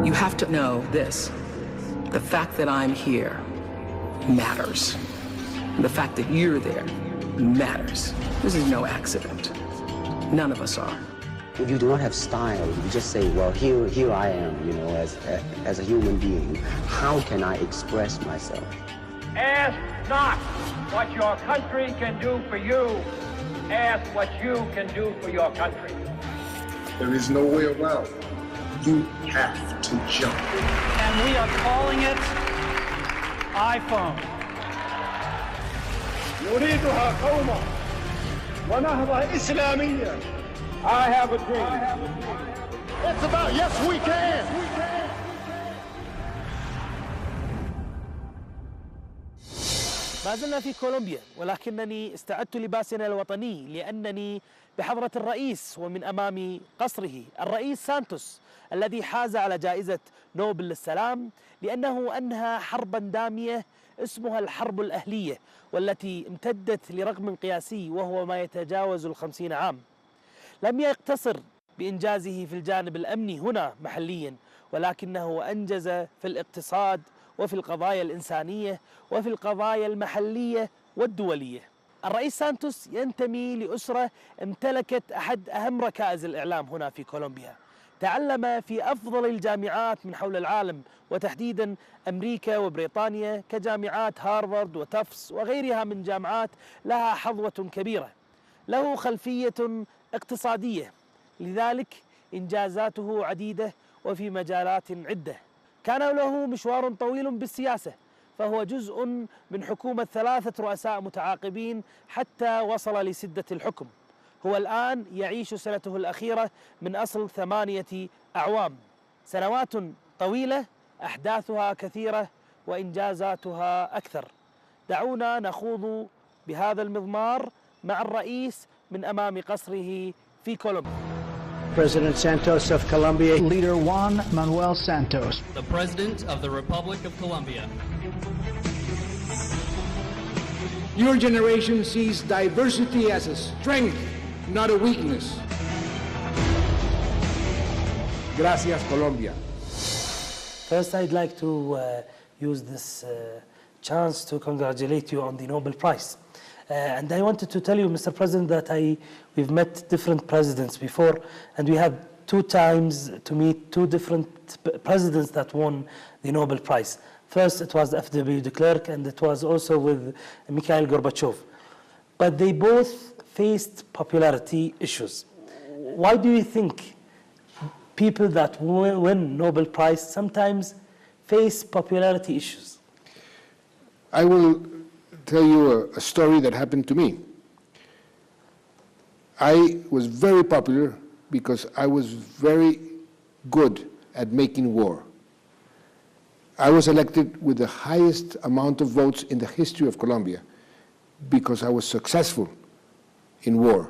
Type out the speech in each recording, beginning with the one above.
You have to know this. The fact that I'm here matters. The fact that you're there matters. This is no accident. None of us are. If you do not have style, you just say, well, here I am, you know, as a human being. How can I express myself? Ask not what your country can do for you. Ask what you can do for your country. There is no way around it. You have to jump. And we are calling it iPhone. نريدها قوما ونهضة إسلامية. I have a dream. It's about yes we can. ما زلنا في كولومبيا، ولكنني استعدت لباسنا الوطني لأنني بحضرة الرئيس ومن أمام قصره، الرئيس سانتوس الذي حاز على جائزة نوبل للسلام لأنه أنهى حربا دامية اسمها الحرب الأهلية، والتي امتدت لرقم قياسي وهو ما يتجاوز 50 عام. لم يقتصر بإنجازه في الجانب الأمني هنا محليا، ولكنه أنجز في الاقتصاد وفي القضايا الإنسانية وفي القضايا المحلية والدولية. الرئيس سانتوس ينتمي لأسرة امتلكت أحد أهم ركائز الإعلام هنا في كولومبيا. تعلم في أفضل الجامعات من حول العالم وتحديدا أمريكا وبريطانيا كجامعات هارفارد وتفس وغيرها من جامعات لها حظوة كبيرة. له خلفية اقتصادية، لذلك إنجازاته عديدة وفي مجالات عدة. كان له مشوار طويل بالسياسة، فهو جزء من حكومة 3 رؤساء متعاقبين حتى وصل لسدة الحكم. هو الآن يعيش سنته الأخيرة من أصل 8 أعوام. سنوات طويلة، أحداثها كثيرة وإنجازاتها أكثر. دعونا نخوض بهذا المضمار مع الرئيس من أمام قصره في كولومبيا. President Santos of Colombia. Leader Juan Manuel Santos. The President of the Republic of Colombia. Your generation sees diversity as a strength, not a weakness. Gracias, Colombia. First, I'd like to use this chance to congratulate you on the Nobel Prize. And I wanted to tell you, Mr. President, that we've met different presidents before, and we had 2 times to meet 2 different presidents that won the Nobel Prize. First, it was F.W. de Klerk, and it was also with Mikhail Gorbachev. But they both faced popularity issues. Why do you think people that win Nobel Prize sometimes face popularity issues? I will tell you a story that happened to me. I was very popular because I was very good at making war. I was elected with the highest amount of votes in the history of Colombia because I was successful in war.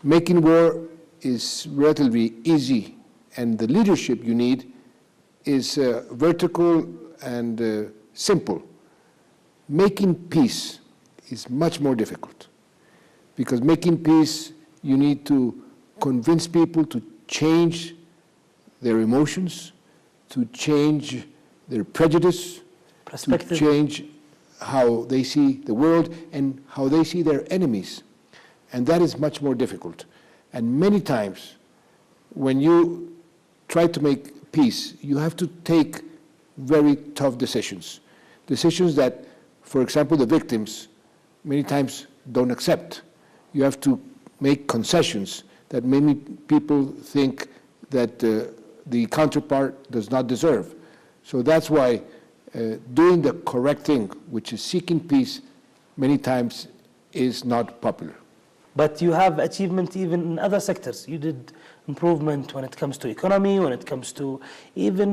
Making war is relatively easy, and the leadership you need is vertical and simple. Making peace is much more difficult, because making peace, you need to convince people to change their emotions, to change their prejudice, to change how they see the world and how they see their enemies. And that is much more difficult. And many times, when you try to make peace, you have to take very tough decisions. Decisions that, for example, the victims many times don't accept. You have to make concessions that many people think that the counterpart does not deserve. So that's why doing the correct thing, which is seeking peace, many times is not popular. But you have achievement even in other sectors. You did improvement when it comes to economy, when it comes to even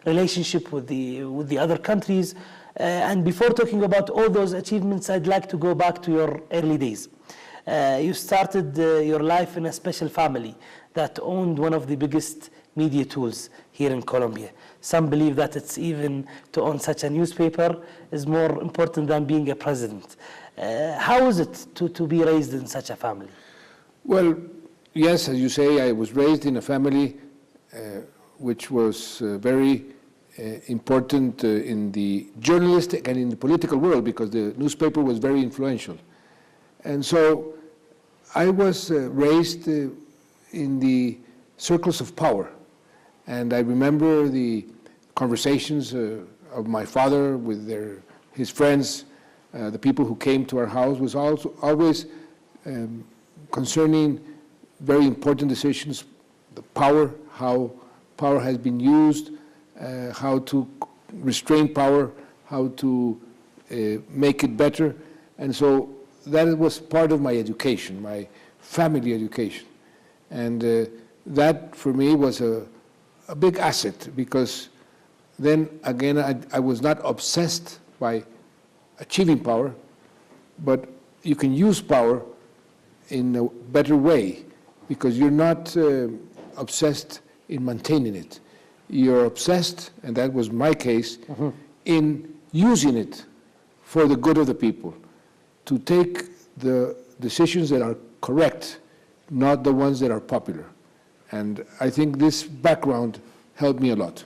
relationship with the other countries. And before talking about all those achievements, I'd like to go back to your early days. You started your life in a special family that owned one of the biggest media tools here in Colombia. Some believe that it's even to own such a newspaper is more important than being a president. How is it to be raised in such a family? Well, yes, as you say, I was raised in a family which was very important in the journalistic and in the political world, because the newspaper was very influential. And so I was raised in the circles of power. And I remember the conversations of my father with his friends, the people who came to our house, was also always concerning very important decisions, the power, how power has been used, how to restrain power, how to make it better. And so that was part of my education, my family education. And that, for me, was a big asset, because then, again, I was not obsessed by achieving power, but you can use power in a better way, because you're not obsessed in maintaining it. You're obsessed, and that was my case, in using it for the good of the people, to take the decisions that are correct, not the ones that are popular. And I think this background helped me a lot.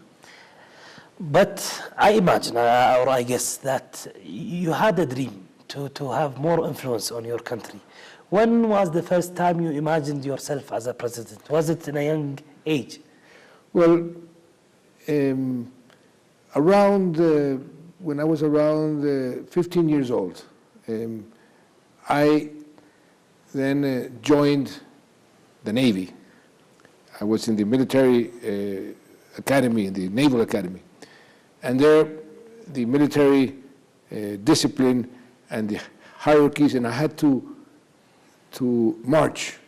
But I imagine, or I guess, that you had a dream to have more influence on your country. When was the first time you imagined yourself as a president? Was it in a young age? Well, when I was around 15 years old, I then joined the Navy. I was in the military academy, the Naval Academy. And there, the military discipline and the hierarchies, and I had to march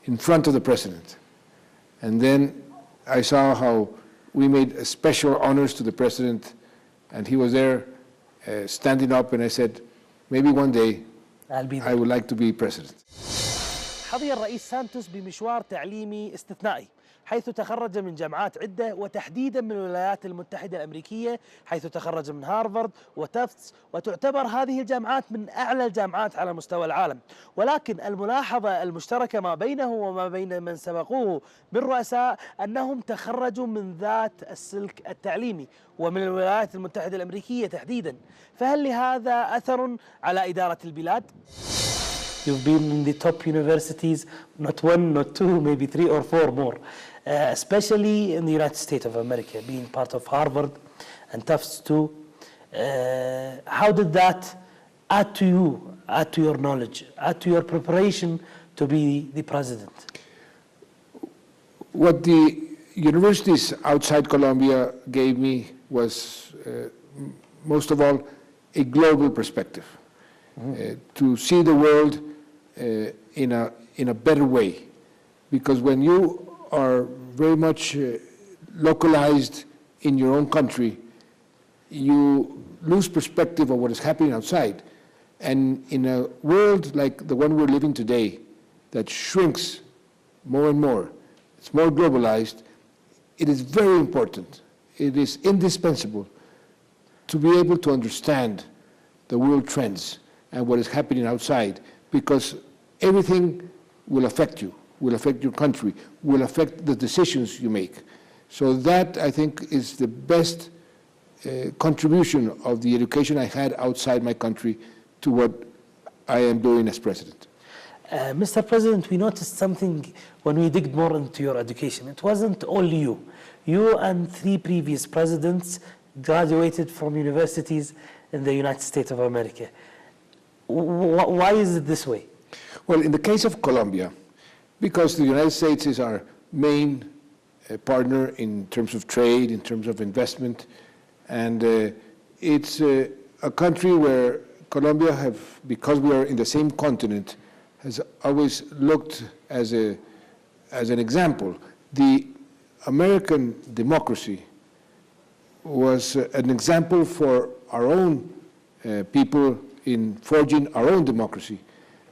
in front of the president. And then I saw how we made special honors to the president, and he was there standing up, and I said, maybe one day I would like to be president. حظي الرئيس سانتوس بمشوار تعليمي استثنائي، حيث تخرج من جامعات عدة، وتحديدا من الولايات المتحدة الأمريكية، حيث تخرج من هارفارد وتافتس، وتعتبر هذه الجامعات من أعلى الجامعات على مستوى العالم. ولكن الملاحظة المشتركة ما بينه وما بين من سبقوه من رؤساء أنهم تخرجوا من ذات السلك التعليمي ومن الولايات المتحدة الأمريكية تحديدا. فهل لهذا أثر على إدارة البلاد؟ You've been in the top universities, not one, not two, maybe 3 or 4 more, especially in the United States of America, being part of Harvard and Tufts too. How did that add to you, add to your knowledge, add to your preparation to be the president? What the universities outside Colombia gave me was, most of all, a global perspective. To see the world in a better way, because when you are very much localized in your own country, you lose perspective of what is happening outside. And in a world like the one we're living today, that shrinks more and more, it's more globalized, it is very important, it is indispensable to be able to understand the world trends and what is happening outside, because everything will affect you, will affect your country, will affect the decisions you make. So that, I think, is the best contribution of the education I had outside my country to what I am doing as president. Mr. President, we noticed something when we digged more into your education. It wasn't only you. You and 3 previous presidents graduated from universities in the United States of America. Why is it this way? Well, in the case of Colombia, because the United States is our main partner in terms of trade, in terms of investment, and it's a country where Colombia because we are in the same continent, has always looked as an example. The American democracy was an example for our own people in forging our own democracy.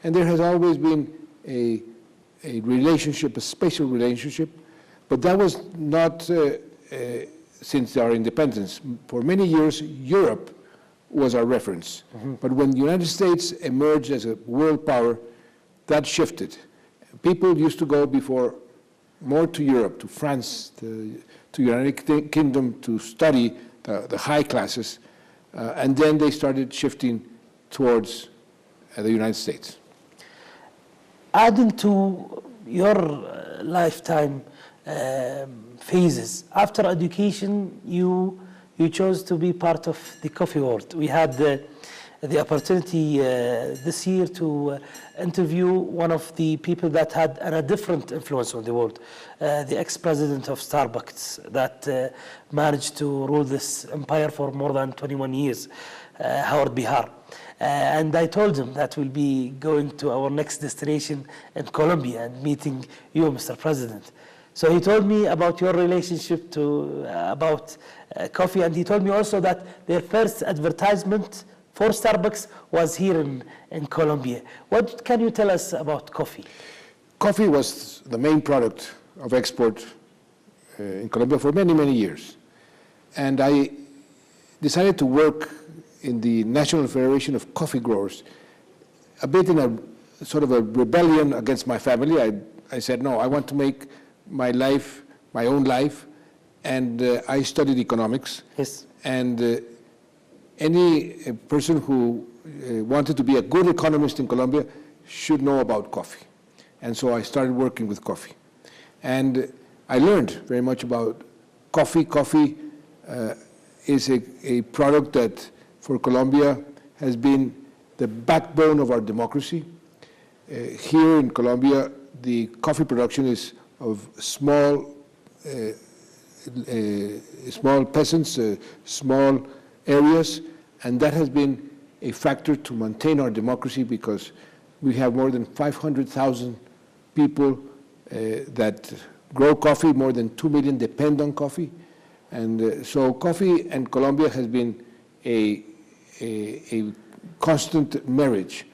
And there has always been a relationship, a special relationship, but that was not since our independence. For many years, Europe was our reference. But when the United States emerged as a world power, that shifted. People used to go before more to Europe, to France, to to the United Kingdom to study the high classes, and then they started shifting towards the United States. Adding to your lifetime phases, after education, you chose to be part of the coffee world. We had the opportunity this year to interview one of the people that had a different influence on the world, the ex-president of Starbucks that managed to rule this empire for more than 21 years, Howard Bihar. And I told him that we'll be going to our next destination in Colombia and meeting you, Mr. President. So he told me about your relationship about coffee, and he told me also that their first advertisement for Starbucks was here in Colombia. What can you tell us about coffee? Coffee was the main product of export in Colombia for many, many years. And I decided to work in the National Federation of Coffee Growers, a bit in a sort of a rebellion against my family. I said, no, I want to make my life, my own life, and I studied economics. Yes. And any person who wanted to be a good economist in Colombia should know about coffee. And so I started working with coffee. And I learned very much about coffee. Coffee is a product that for Colombia has been the backbone of our democracy. Here in Colombia, the coffee production is of small peasants, small areas, and that has been a factor to maintain our democracy because we have more than 500,000 people that grow coffee, more than 2 million depend on coffee. And so coffee and Colombia has been a constant marriage.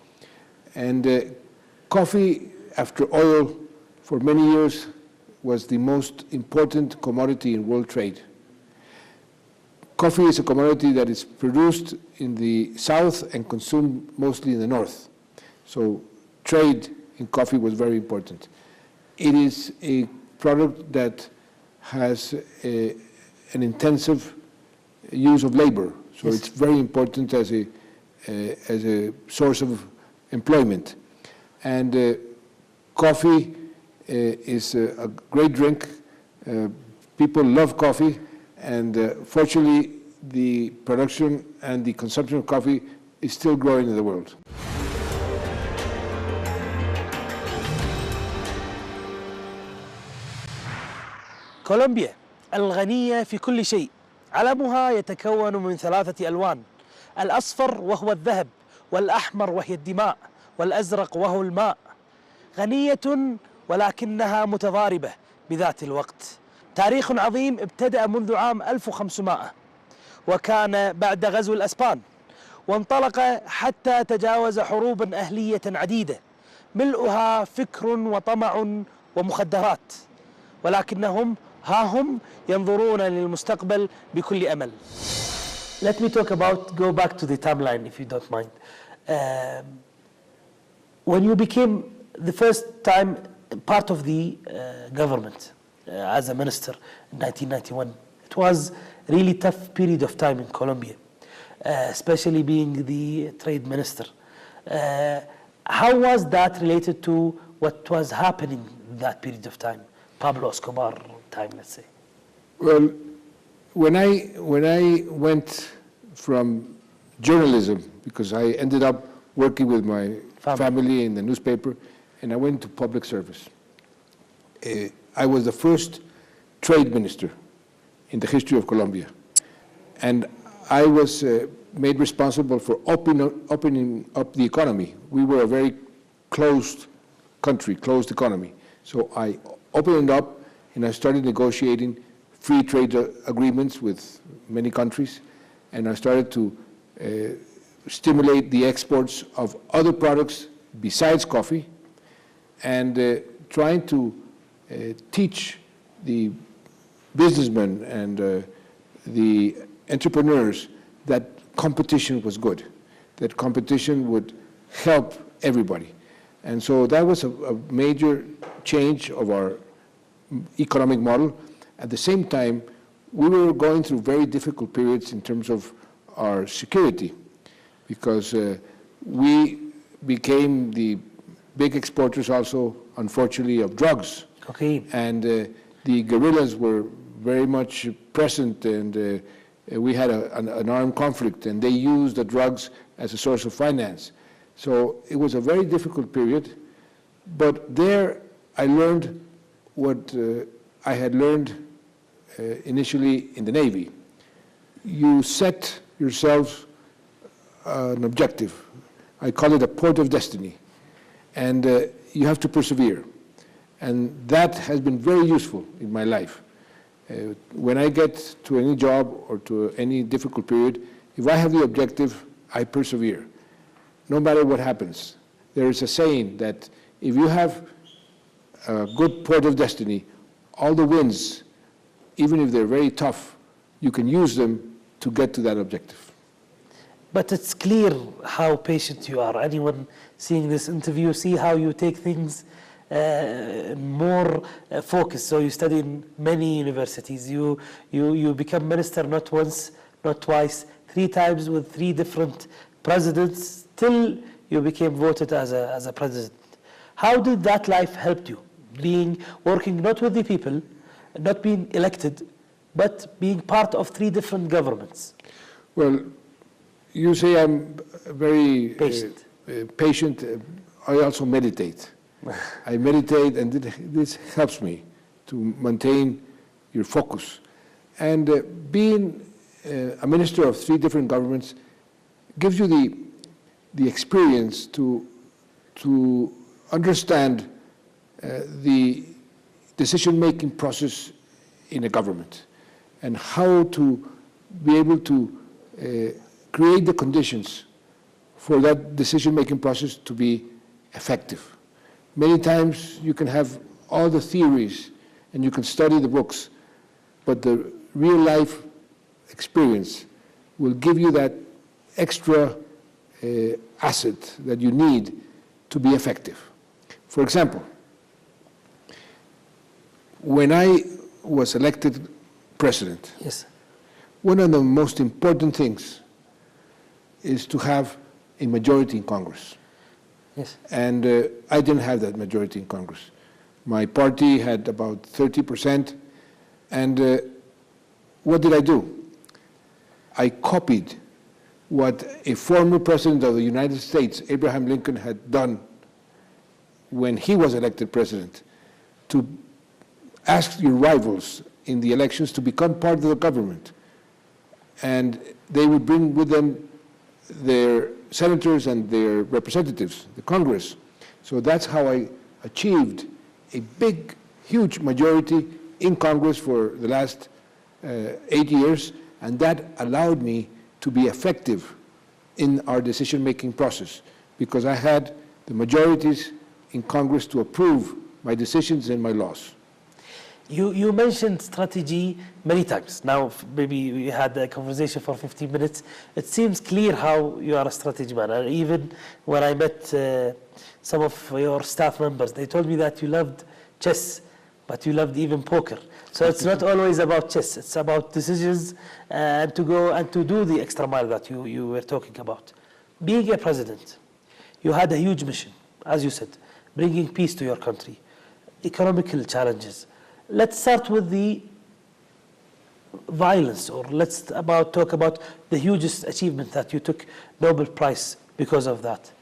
And coffee, after oil, for many years was the most important commodity in world trade. Coffee is a commodity that is produced in the south and consumed mostly in the north. So trade in coffee was very important. It is a product that has an intensive use of labor. So yes, it's very important as a source of employment. And coffee is a great drink. People love coffee, and fortunately, the production and the consumption of coffee is still growing in the world. كولومبيا الغنية في كل شيء، علمها يتكون من 3 ألوان، الأصفر وهو الذهب، والأحمر وهي الدماء، والأزرق وهو الماء. غنية ولكنها متضاربة بذات الوقت. تاريخ عظيم ابتدأ منذ عام 1500 وكان بعد غزو الأسبان، وانطلق حتى تجاوز حروبا أهلية عديدة ملؤها فكر وطمع ومخدرات، ولكنهم هم ينظرون للمستقبل بكل أمل. Let me go back to the timeline if you don't mind. When you became the first time part of the government as a minister in 1991, it was a really tough period of time in Colombia, especially being the trade minister. How was that related to what was happening in that period of time, Pablo Escobar time, let's say? Well, when I went from journalism, because I ended up working with my family in the newspaper, and I went to public service. I was the first trade minister in the history of Colombia. And I was made responsible for opening up the economy. We were a very closed country, closed economy. So I opened it up and I started negotiating free trade agreements with many countries. And I started to stimulate the exports of other products besides coffee, and trying to teach the businessmen and the entrepreneurs that competition was good, that competition would help everybody. And so that was a major change of our economic model. At the same time, we were going through very difficult periods in terms of our security, because we became the big exporters also, unfortunately, of drugs. Okay. And the guerrillas were very much present, and we had an armed conflict, and they used the drugs as a source of finance. So it was a very difficult period, but there I learned what I had learned initially in the Navy. You set yourself an objective. I call it a port of destiny, and you have to persevere. And that has been very useful in my life. When I get to any job or to any difficult period, if I have the objective, I persevere, no matter what happens. There is a saying that if you have a good port of destiny, all the winds, even if they're very tough, you can use them to get to that objective. But it's clear how patient you are. Anyone seeing this interview, see how you take things more focused. So you study in many universities. You become minister not once, not twice, 3 times with 3 different presidents, till you became voted as a president. How did that life help you? Working not with the people, not being elected, but being part of 3 different governments. Well, you say I'm very patient. I also meditate. I meditate, and this helps me to maintain your focus. And being a minister of 3 different governments gives you the experience to understand the decision-making process in a government, and how to be able to create the conditions for that decision-making process to be effective. Many times you can have all the theories and you can study the books, but the real-life experience will give you that extra asset that you need to be effective. For example, when I was elected president, yes, one of the most important things is to have a majority in Congress. Yes. And I didn't have that majority in Congress. My party had about 30%, and what did I do? I copied what a former president of the United States, Abraham Lincoln, had done when he was elected president, to ask your rivals in the elections to become part of the government. And they would bring with them their senators and their representatives, the Congress. So that's how I achieved a big, huge majority in Congress for the last 8 years, and that allowed me to be effective in our decision-making process, because I had the majorities in Congress to approve my decisions and my laws. You mentioned strategy many times. Now, maybe we had a conversation for 15 minutes. It seems clear how you are a strategy man. And even when I met some of your staff members, they told me that you loved chess, but you loved even poker. So it's not always about chess. It's about decisions and to go and to do the extra mile that you were talking about. Being a president, you had a huge mission, as you said, bringing peace to your country, economical challenges. Let's start with the violence, or let's talk about the hugest achievement that you took Nobel Prize because of that.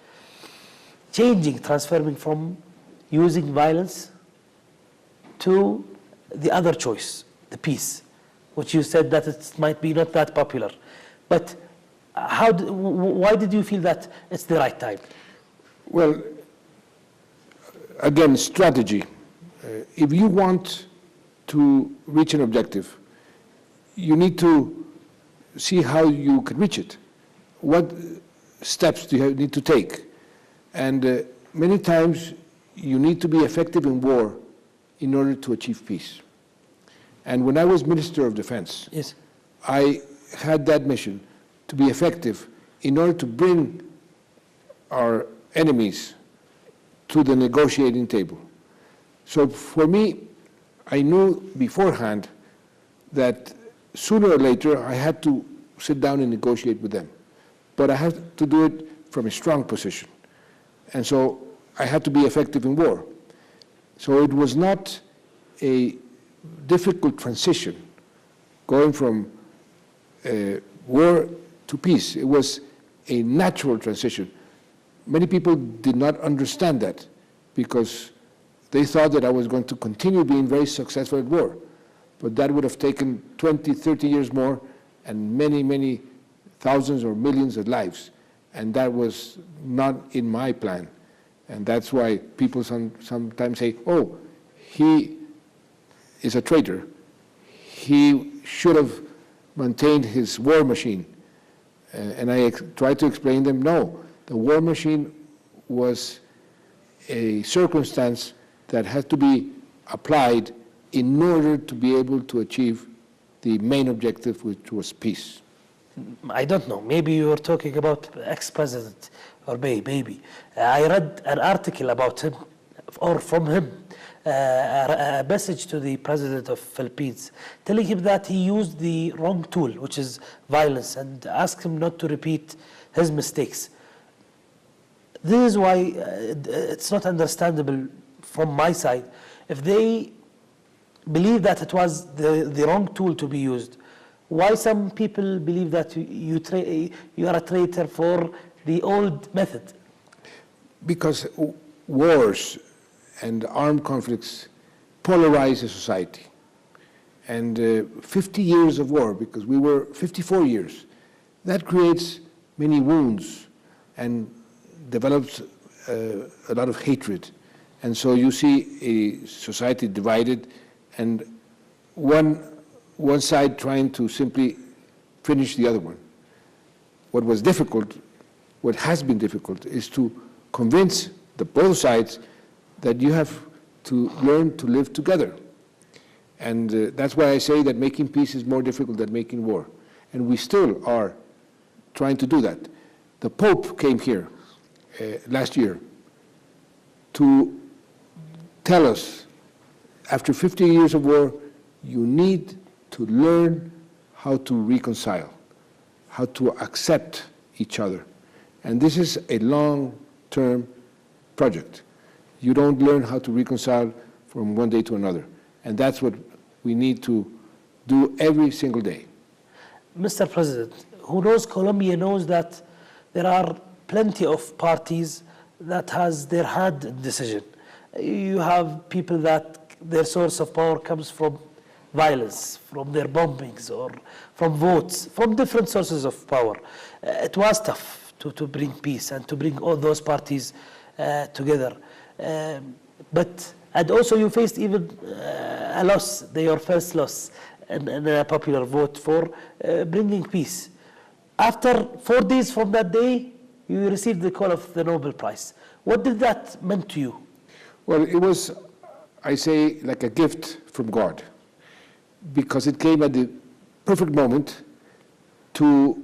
Transforming from using violence to the other choice, the peace, which you said that it might be not that popular. But why did you feel that it's the right time? Well, again, strategy. If you want to reach an objective, you need to see how you can reach it. What steps do you need to take? And many times you need to be effective in war in order to achieve peace. And when I was Minister of Defense, yes, I had that mission to be effective in order to bring our enemies to the negotiating table. So for me, I knew beforehand that sooner or later, I had to sit down and negotiate with them. But I had to do it from a strong position. And so I had to be effective in war. So it was not a difficult transition going from war to peace. It was a natural transition. Many people did not understand that because they thought that I was going to continue being very successful at war. But that would have taken 20, 30 years more and many, many thousands or millions of lives. And that was not in my plan. And that's why people sometimes say, oh, he is a traitor. He should have maintained his war machine. And I try to explain them, no, the war machine was a circumstance that had to be applied in order to be able to achieve the main objective, which was peace. I don't know, maybe you were talking about ex-president or maybe. I read an article about him, or from him, a message to the president of Philippines, telling him that he used the wrong tool, which is violence, and asked him not to repeat his mistakes. This is why it's not understandable from my side. If they believe that it was the wrong tool to be used, why some people believe that you are a traitor for the old method? Because wars and armed conflicts polarize a society. And 50 years of war, because we were 54 years, that creates many wounds and develops a lot of hatred. And so you see a society divided and one side trying to simply finish the other one. What was difficult, what has been difficult, is to convince both sides that you have to learn to live together. And that's why I say that making peace is more difficult than making war. And we still are trying to do that. The Pope came here last year to tell us, after 50 years of war, you need to learn how to reconcile, how to accept each other. And this is a long-term project. You don't learn how to reconcile from one day to another. And that's what we need to do every single day. Mr. President, who knows Colombia knows that there are plenty of parties that has their hand in decision. You have people that their source of power comes from violence, from their bombings, or from votes, from different sources of power. It was tough to bring peace and to bring all those parties together. And also you faced even a loss, your first loss in a popular vote for bringing peace. After 4 days from that day, you received the call of the Nobel Prize. What did that mean to you? Well, it was, I say, like a gift from God, because it came at the perfect moment to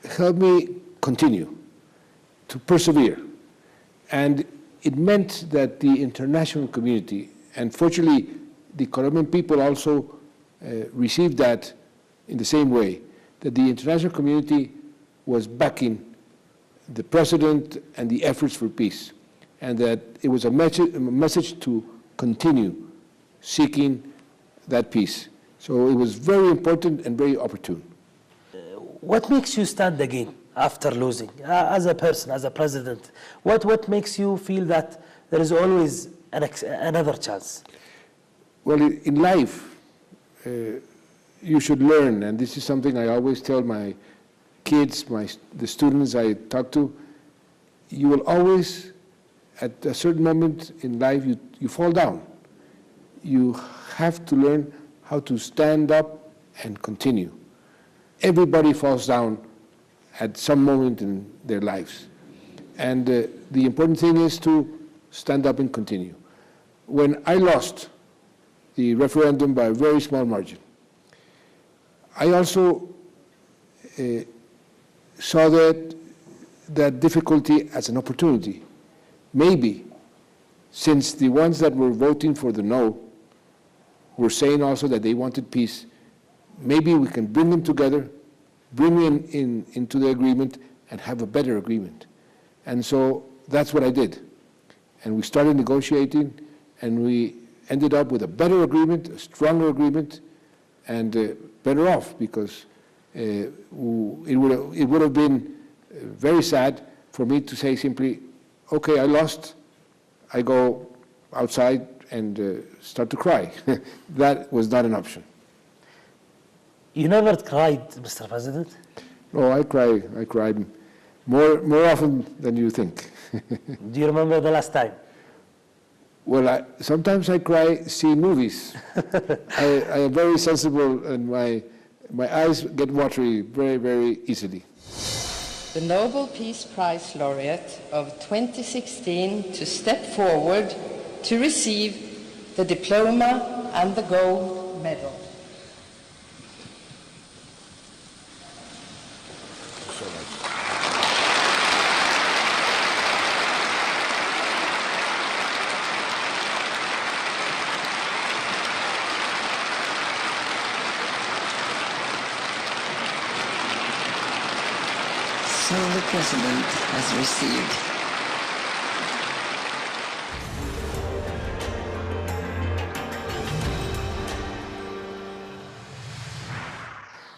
help me continue, to persevere. And it meant that the international community, and fortunately the Colombian people also received that in the same way, that the international community was backing the president and the efforts for peace, and that it was a message to continue seeking that peace. So it was very important and very opportune. What makes you stand again after losing? As a person, as a president, what makes you feel that there is always another chance? Well, in life, you should learn, and this is something I always tell my kids, the students I talk to. You will always, at a certain moment in life, you fall down. You have to learn how to stand up and continue. Everybody falls down at some moment in their lives. And the important thing is to stand up and continue. When I lost the referendum by a very small margin, I also saw that difficulty as an opportunity. Maybe, since the ones that were voting for the no were saying also that they wanted peace, maybe we can bring them together, bring them into the agreement, and have a better agreement. And so that's what I did. And we started negotiating, and we ended up with a better agreement, a stronger agreement, and better off, because it would have been very sad for me to say simply, okay, I lost, I go outside and start to cry. That was not an option. You never cried, Mr. President? No, I cried more often than you think. Do you remember the last time? Well, sometimes I cry seeing movies. I am very sensible, and my eyes get watery very, very easily. The Nobel Peace Prize laureate of 2016 to step forward to receive the diploma and the gold medal. So the President has received.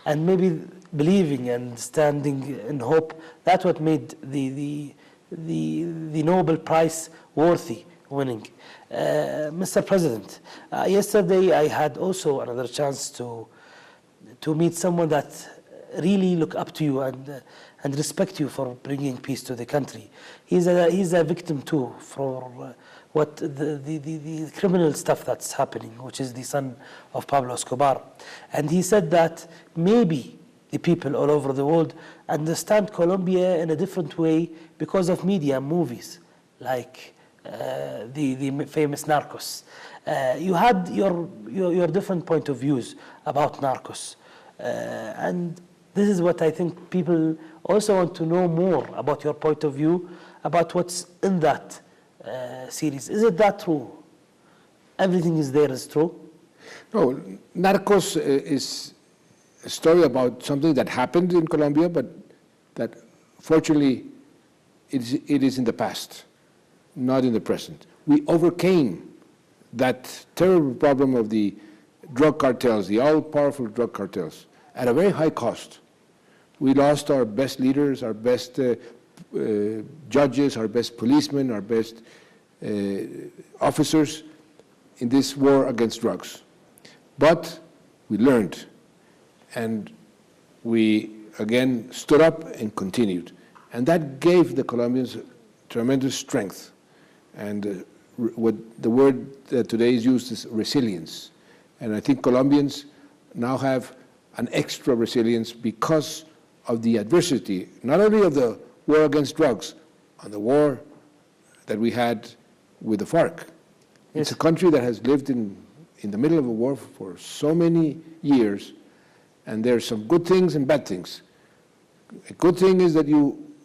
And maybe believing and standing in hope, that's what made the Nobel Prize worthy winning. Mr. President, yesterday I had also another chance to meet someone that really look up to you and respect you for bringing peace to the country. He's a victim too for what the criminal stuff that's happening, which is the son of Pablo Escobar. And he said that maybe the people all over the world understand Colombia in a different way because of media and movies, like the famous Narcos. You had your different point of views about Narcos. And this is what I think people also want to know more about your point of view, about what's in that series. Is it that true? Everything is there is true? No, Narcos is a story about something that happened in Colombia, but that fortunately it is in the past, not in the present. We overcame that terrible problem of the drug cartels, the all-powerful drug cartels, at a very high cost. We lost our best leaders, our best judges, our best policemen, our best officers in this war against drugs. But we learned, and we again stood up and continued. And that gave the Colombians tremendous strength. And what the word that today is used is resilience. And I think Colombians now have an extra resilience because of the adversity, not only of the war against drugs, on the war that we had with the FARC. Yes. It's a country that has lived in the middle of a war for so many years, and there's some good things and bad things. A good thing is that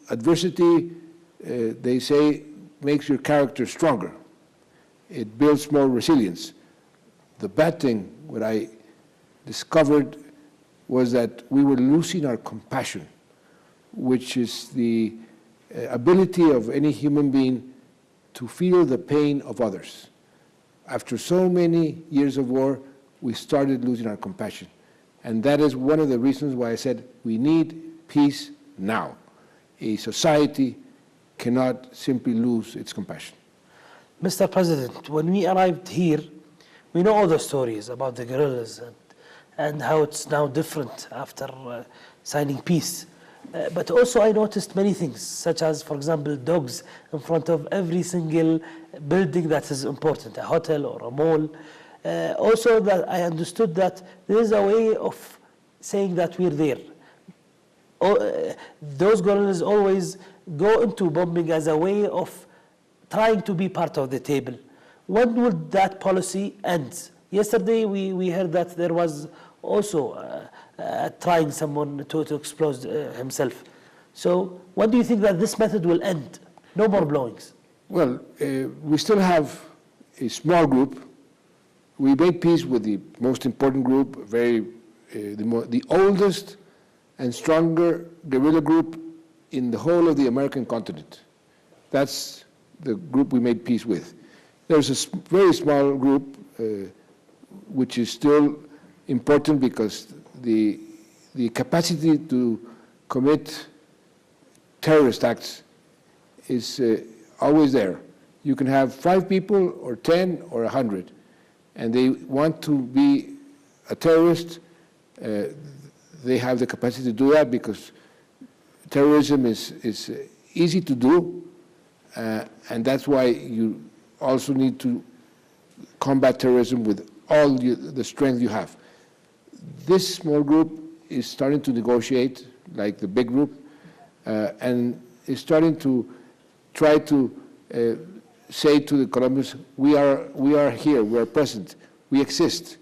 adversity, they say, makes your character stronger. It builds more resilience. The bad thing, what I discovered, was that we were losing our compassion, which is the ability of any human being to feel the pain of others. After so many years of war, we started losing our compassion. And that is one of the reasons why I said we need peace now. A society cannot simply lose its compassion. Mr. President, when we arrived here, we know all the stories about the guerrillas and how it's now different after signing peace. But also I noticed many things, such as, for example, dogs in front of every single building that is important, a hotel or a mall. Also that I understood that there is a way of saying that we're there. Those guerrillas always go into bombing as a way of trying to be part of the table. When would that policy end? Yesterday we heard that there was also trying someone to explode himself. So when do you think that this method will end? No more blowings. Well, we still have a small group. We made peace with the most important group, a very the oldest and stronger guerrilla group in the whole of the American continent. That's the group we made peace with. There's a very small group which is still important because the capacity to commit terrorist acts is always there. You can have 5 people or 10 or 100, and they want to be a terrorist. They have the capacity to do that because terrorism is easy to do, and that's why you also need to combat terrorism with all the strength you have. This small group is starting to negotiate, like the big group, and is starting to try to say to the Colombians, we are here, we are present, we exist,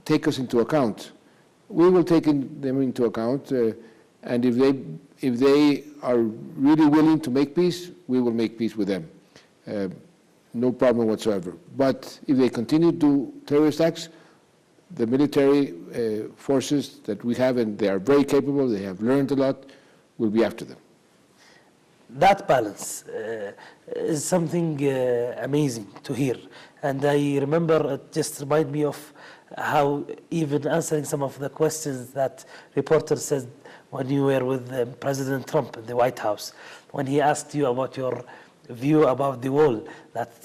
take us into account. We will take them into account, and if they are really willing to make peace, we will make peace with them. No problem whatsoever. But if they continue to do terrorist acts, the military forces that we have, and they are very capable, they have learned a lot, will be after them. That balance is something amazing to hear. And I remember, it just reminded me of how even answering some of the questions that reporters said when you were with President Trump in the White House, when he asked you about your view about the wall that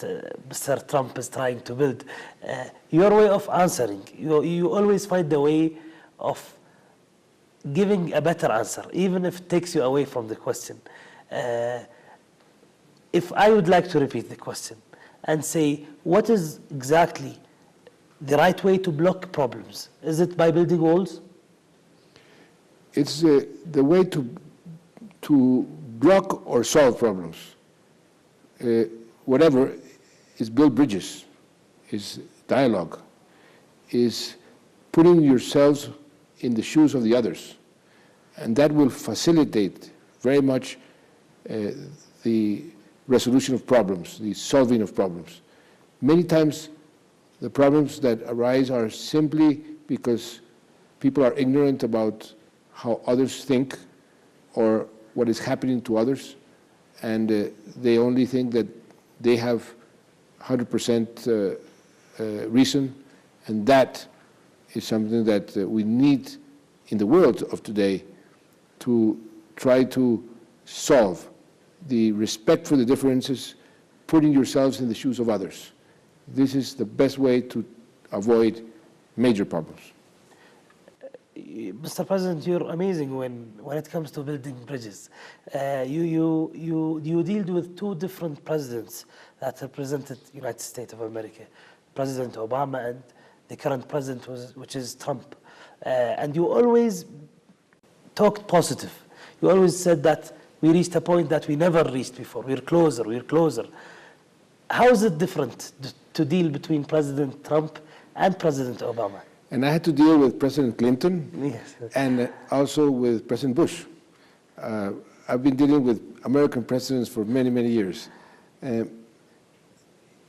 Mr. Trump is trying to build. Your way of answering, you always find the way of giving a better answer, even if it takes you away from the question. If I would like to repeat the question and say, what is exactly the right way to block problems? Is it by building walls? It's the way to block or solve problems. Whatever is build bridges, is dialogue, is putting yourselves in the shoes of the others. And that will facilitate very much the resolution of problems, the solving of problems. Many times the problems that arise are simply because people are ignorant about how others think or what is happening to others, and they only think that they have 100% reason, and that is something that we need in the world of today to try to solve. The respect for the differences, putting yourselves in the shoes of others. This is the best way to avoid major problems. Mr. President, you're amazing when it comes to building bridges. You deal with 2 different presidents that represented the United States of America, President Obama and the current president, which is Trump. And you always talked positive. You always said that we reached a point that we never reached before. We're closer, we're closer. How is it different to deal between President Trump and President Obama? And I had to deal with President Clinton, yes, and also with President Bush. I've been dealing with American presidents for many, many years. It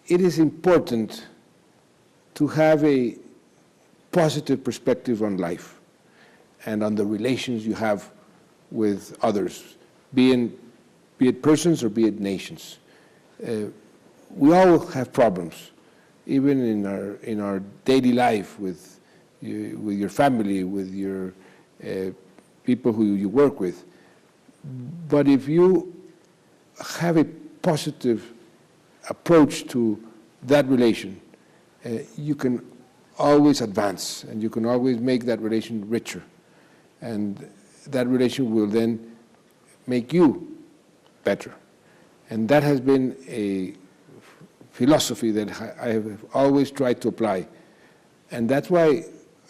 is important to have a positive perspective on life and on the relations you have with others, be it persons or be it nations. We all have problems, even in our daily life with your family, with your people who you work with. But if you have a positive approach to that relation, you can always advance, and you can always make that relation richer. And that relation will then make you better. And that has been a philosophy that I have always tried to apply. And that's why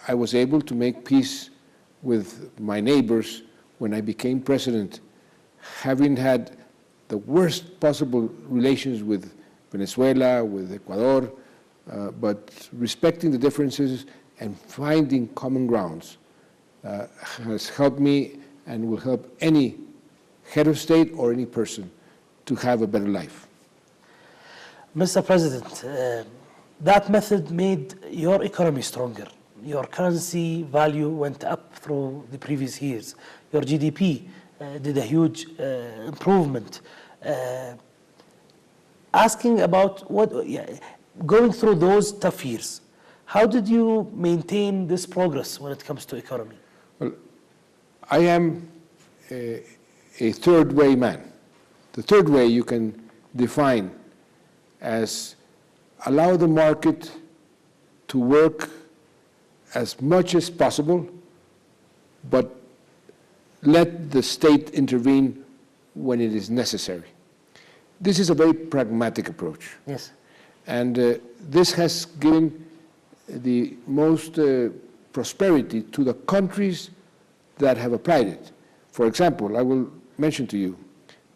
I was able to make peace with my neighbors when I became president, having had the worst possible relations with Venezuela, with Ecuador, but respecting the differences and finding common grounds has helped me and will help any head of state or any person to have a better life. Mr. President, that method made your economy stronger, your currency value went up through the previous years. Your GDP did a huge improvement. Asking about going through those tough years, how did you maintain this progress when it comes to economy? Well, I am a third-way man. The third way you can define as allow the market to work as much as possible, but let the state intervene when it is necessary. This is a very pragmatic approach. Yes. And this has given the most prosperity to the countries that have applied it. For example, I will mention to you,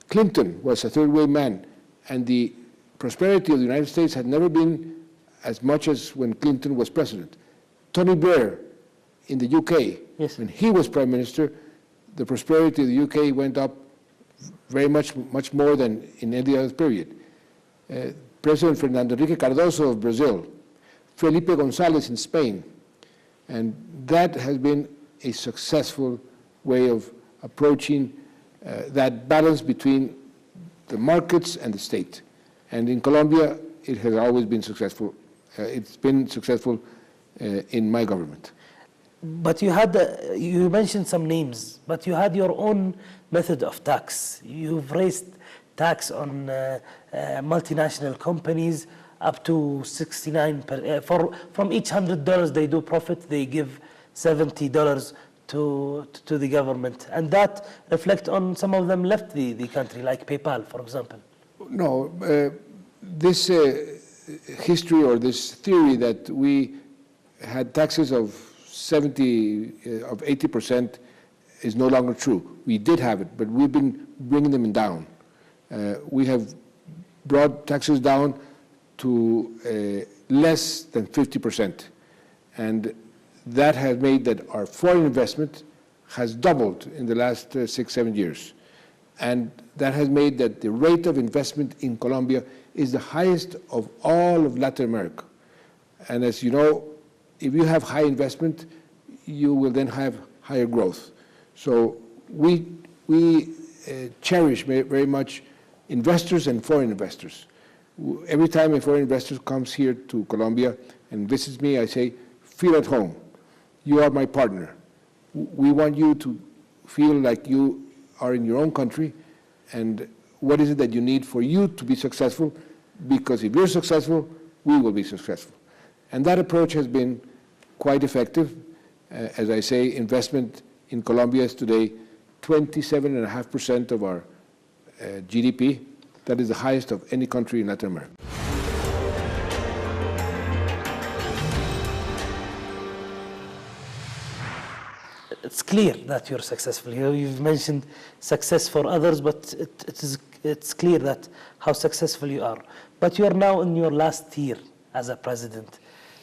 Clinton was a third-way man, and the prosperity of the United States had never been as much as when Clinton was president. Tony Blair in the UK, yes, when he was prime minister, the prosperity of the UK went up very much more than in any other period. President Fernando Henrique Cardoso of Brazil, Felipe González in Spain, and that has been a successful way of approaching that balance between the markets and the state. And in Colombia, it has always been successful. It's been successful in my government. But you mentioned some names, but you had your own method of tax. You've raised tax on multinational companies up to 69 from each $100 they do profit, they give $70 to the government, and that reflect on some of them left the country, like PayPal, for example. No, this history or this theory that we had taxes of 80% is no longer true. We did have it, but we've been bringing them down. We have brought taxes down to less than 50%. And that has made that our foreign investment has doubled in the last 6-7 years. And that has made that the rate of investment in Colombia is the highest of all of Latin America. And as you know, if you have high investment, you will then have higher growth. So we cherish very much investors and foreign investors. Every time a foreign investor comes here to Colombia and visits me, I say, feel at home. You are my partner. We want you to feel like you are in your own country, and what is it that you need for you to be successful? Because if you're successful, we will be successful. And that approach has been quite effective. As I say, investment in Colombia is today 27.5% of our GDP. That is the highest of any country in Latin America. It's clear that you're successful. You've mentioned success for others, but it's clear that how successful you are. But you are now in your last year as a president.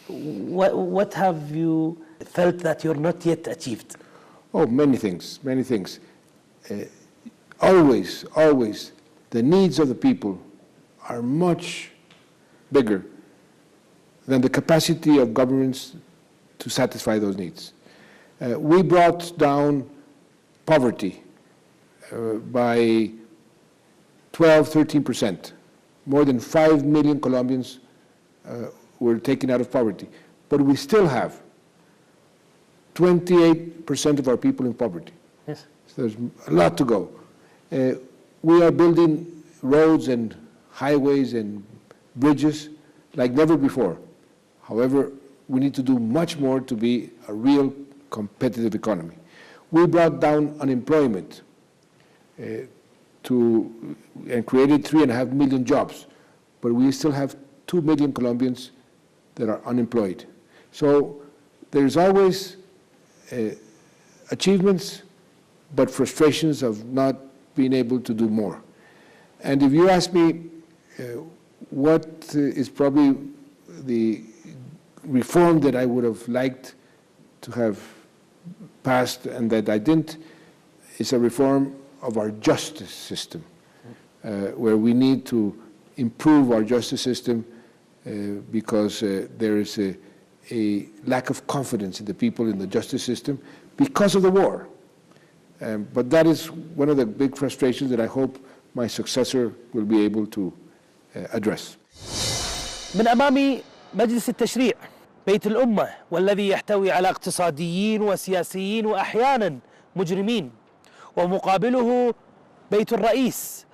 What have you felt that you're not yet achieved? Oh, many things, many things. Always, the needs of the people are much bigger than the capacity of governments to satisfy those needs. We brought down poverty by 12-13%. More than 5 million Colombians were taken out of poverty. But we still have 28% of our people in poverty. Yes. So there's a lot to go. We are building roads and highways and bridges like never before. However, we need to do much more to be a real competitive economy. We brought down unemployment and created 3.5 million jobs, but we still have 2 million Colombians that are unemployed. So there's always achievements, but frustrations of not being able to do more. And if you ask me what is probably the reform that I would have liked to have passed and that I didn't, is a reform of our justice system, where we need to improve our justice system because there is a lack of confidence in the people in the justice system because of the war. But that is one of the big frustrations that I hope my successor will be able to address. من أمام مجلس التشريع بيت الأمة، والذي يحتوي على اقتصاديين وسياسيين وأحيانا مجرمين، ومقابله بيت الرئيس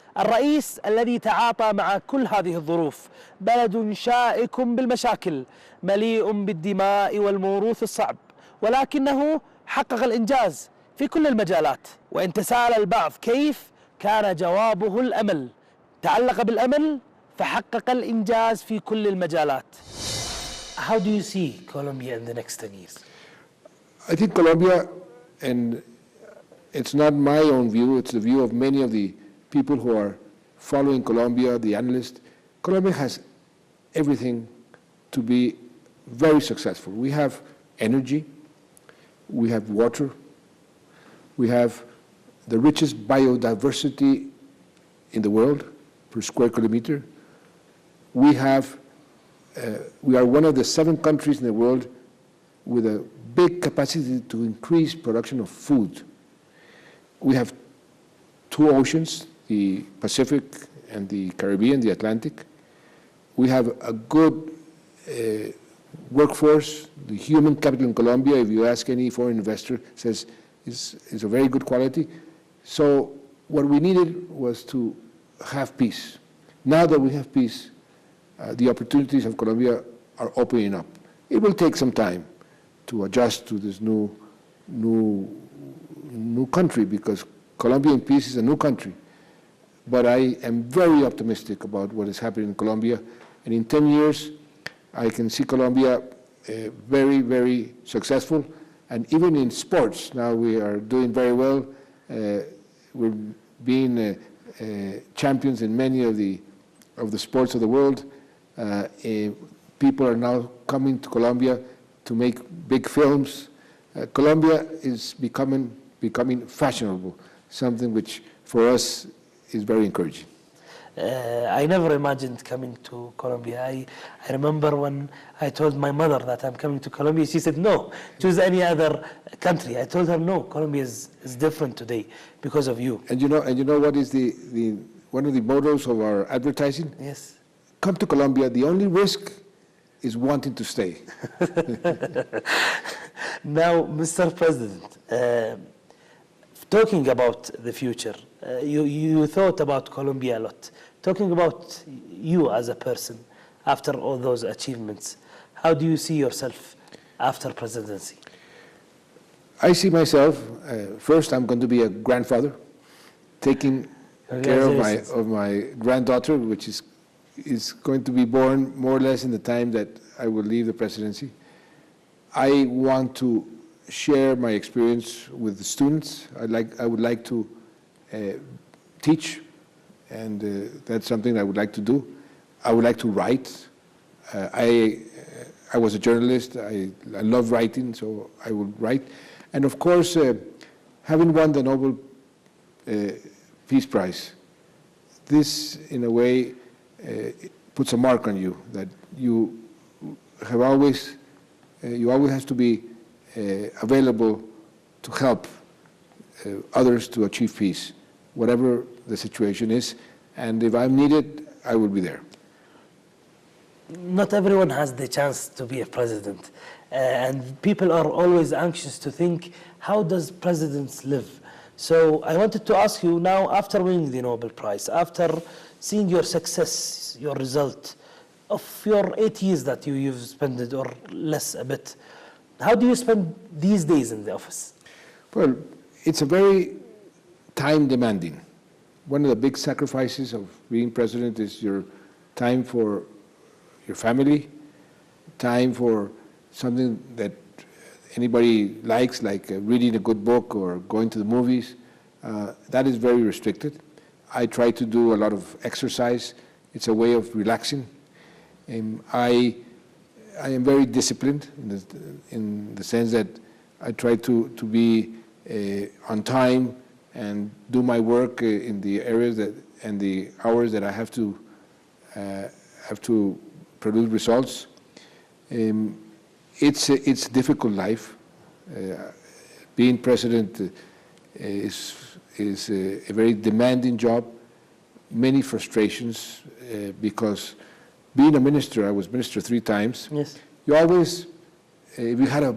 الذي تعاطى مع كل هذه الظروف. بلد شائك بالمشاكل مليء بالدماء والموروث الصعب، ولكنه حقق الإنجاز في كل المجالات. وإن تساءل البعض كيف، كان جوابه الأمل. تعلق بالأمل فحقق الإنجاز في كل المجالات. How do you see Colombia in the next 10 years? I think Colombia, and it's not my own view, it's the view of many of the people who are following Colombia, the analysts. Colombia has everything to be very successful. We have energy, we have water, we have the richest biodiversity in the world per square kilometer. We are one of the 7 countries in the world with a big capacity to increase production of food. We have 2 oceans, the Pacific and the Caribbean, the Atlantic. We have a good workforce. The human capital in Colombia, if you ask any foreign investor, says is a very good quality. So what we needed was to have peace. Now that we have peace, the opportunities of Colombia are opening up. It will take some time to adjust to this new country, because Colombia in peace is a new country. But I am very optimistic about what is happening in Colombia, and in 10 years I can see Colombia very, very successful. And even in sports, now we are doing very well. We're being champions in many of the sports of the world. People are now coming to Colombia to make big films. Colombia is becoming fashionable, something which for us is very encouraging. I never imagined coming to Colombia. I remember when I told my mother that I'm coming to Colombia, she said, no, choose any other country. I told her, no, Colombia is different today because of you. And you know what is one of the mottos of our advertising? Yes. Come to Colombia, the only risk is wanting to stay. Now, Mr. President, talking about the future, you thought about Colombia a lot. Talking about you as a person after all those achievements, how do you see yourself after presidency? I see myself, first I'm going to be a grandfather, taking care of my granddaughter, which is going to be born more or less in the time that I will leave the presidency. I want to share my experience with the students. I would like to teach, and that's something I would like to do. I would like to write. I was a journalist. I love writing, so I would write. And of course, having won the Nobel Peace Prize, this in a way puts a mark on you, that you always have to be available to help others to achieve peace, whatever the situation is. And if I'm needed, I will be there. Not everyone has the chance to be a president. And people are always anxious to think, how does presidents live? So I wanted to ask you now, after winning the Nobel Prize, after seeing your success, your result of your 8 years that you've spent, or less a bit, how do you spend these days in the office? Well, it's a very time demanding. One of the big sacrifices of being president is your time for your family, time for something that anybody likes, like reading a good book or going to the movies. That is very restricted. I try to do a lot of exercise. It's a way of relaxing. I am very disciplined in the sense that I try to be on time and do my work in the areas and the hours that I have to produce results. it's a difficult life. Being president is a very demanding job, many frustrations, because being a minister, I was minister 3 times. Yes. You always, if you had a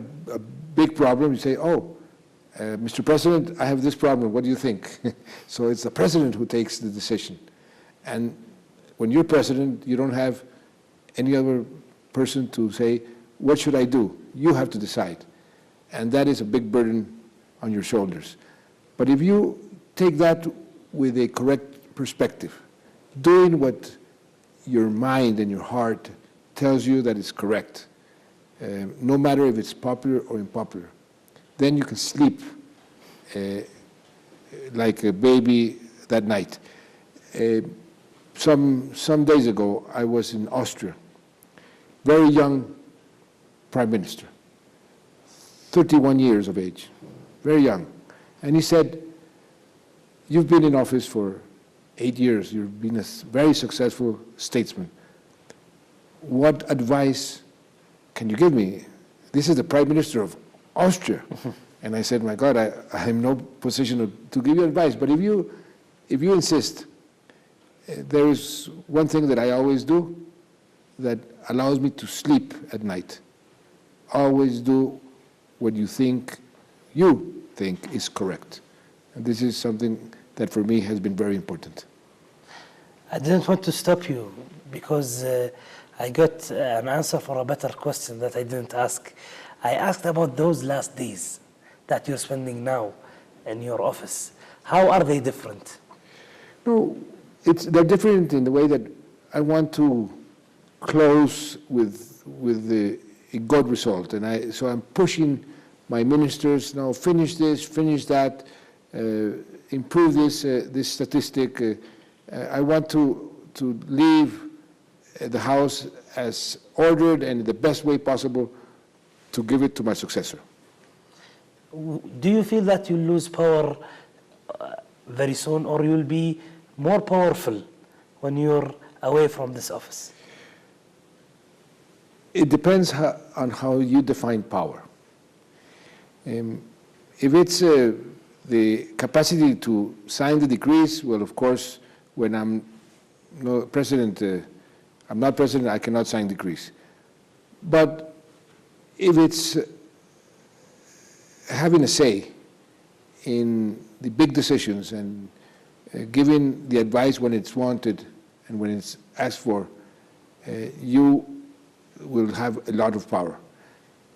big problem, you say, oh, Mr. President, I have this problem, what do you think? So it's the president who takes the decision. And when you're president, you don't have any other person to say, what should I do? You have to decide. And that is a big burden on your shoulders. But if you take that with a correct perspective, doing what your mind and your heart tells you that is correct, no matter if it's popular or unpopular, then you can sleep like a baby that night. Some days ago, I was in Austria, very young prime minister, 31 years of age, very young. And he said, you've been in office for 8 years, you've been a very successful statesman. What advice can you give me? This is the prime minister of Austria. And I said, my God, I am in no position to give you advice, but if you insist, there is one thing that I always do that allows me to sleep at night. Always do what you think is correct. And this is something that for me has been very important. I didn't want to stop you because I got an answer for a better question that I didn't ask. I asked about those last days that you're spending now in your office. How are they different? No, they're different in the way that I want to close with a good result. And so I'm pushing my ministers, now finish this, finish that, improve this statistic. I want to leave the House as ordered and in the best way possible to give it to my successor. Do you feel that you'll lose power very soon, or you'll be more powerful when you're away from this office? It depends on how you define power. If it's the capacity to sign the decrees, well, of course, when I'm not president, I cannot sign decrees. But if it's having a say in the big decisions and giving the advice when it's wanted and when it's asked for, you will have a lot of power.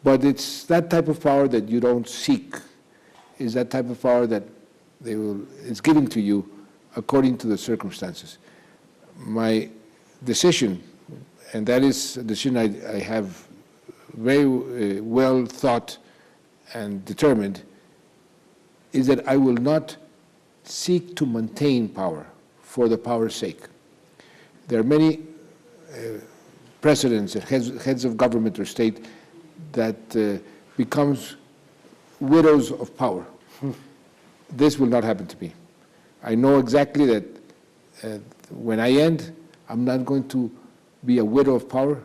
But it's that type of power that you don't seek. It's that type of power that it's given to you according to the circumstances. My decision, and that is a decision I have very well thought and determined, is that I will not seek to maintain power for the power's sake. There are many presidents and heads of government or state that becomes widows of power. This will not happen to me. I know exactly that when I end, I'm not going to be a widow of power,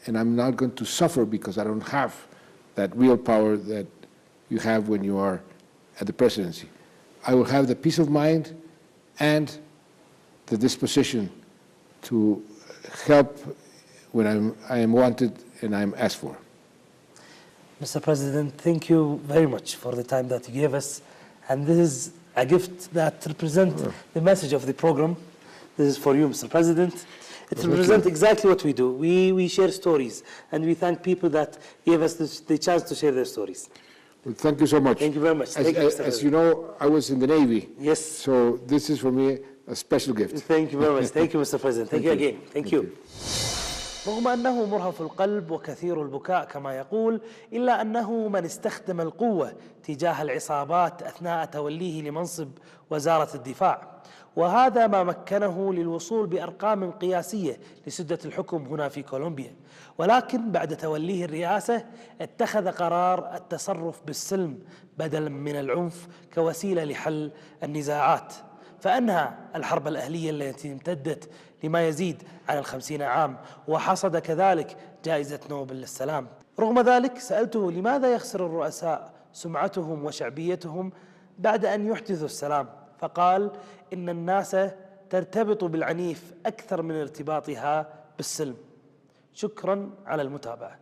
and I'm not going to suffer because I don't have that real power that you have when you are at the presidency. I will have the peace of mind and the disposition to help when I am wanted and I am asked for. Mr. President, thank you very much for the time that you gave us. And this is a gift that represents the message of the program. This is for you, Mr. President. It represents exactly what we do. We share stories, and we thank people that gave us the chance to share their stories. Well, thank you so much. Thank you very much. As you know, I was in the Navy. Yes. So this is for me a special gift. Thank you very much. Thank you, Mr. President. Thank you again. Thank you. رغم أنه مرهف القلب وكثير البكاء كما يقول، إلا أنه من استخدم القوة تجاه العصابات أثناء توليه لمنصب وزارة الدفاع، وهذا ما مكنه للوصول بأرقام قياسية لسدة الحكم هنا في كولومبيا. ولكن بعد توليه الرئاسة اتخذ قرار التصرف بالسلم بدلا من العنف كوسيلة لحل النزاعات، فأنهى الحرب الأهلية التي امتدت لما يزيد عن 50 عام، وحصد كذلك جائزة نوبل للسلام. رغم ذلك سألته لماذا يخسر الرؤساء سمعتهم وشعبيتهم بعد أن يحدثوا السلام، فقال إن الناس ترتبط بالعنيف أكثر من ارتباطها بالسلم. شكرا على المتابعة.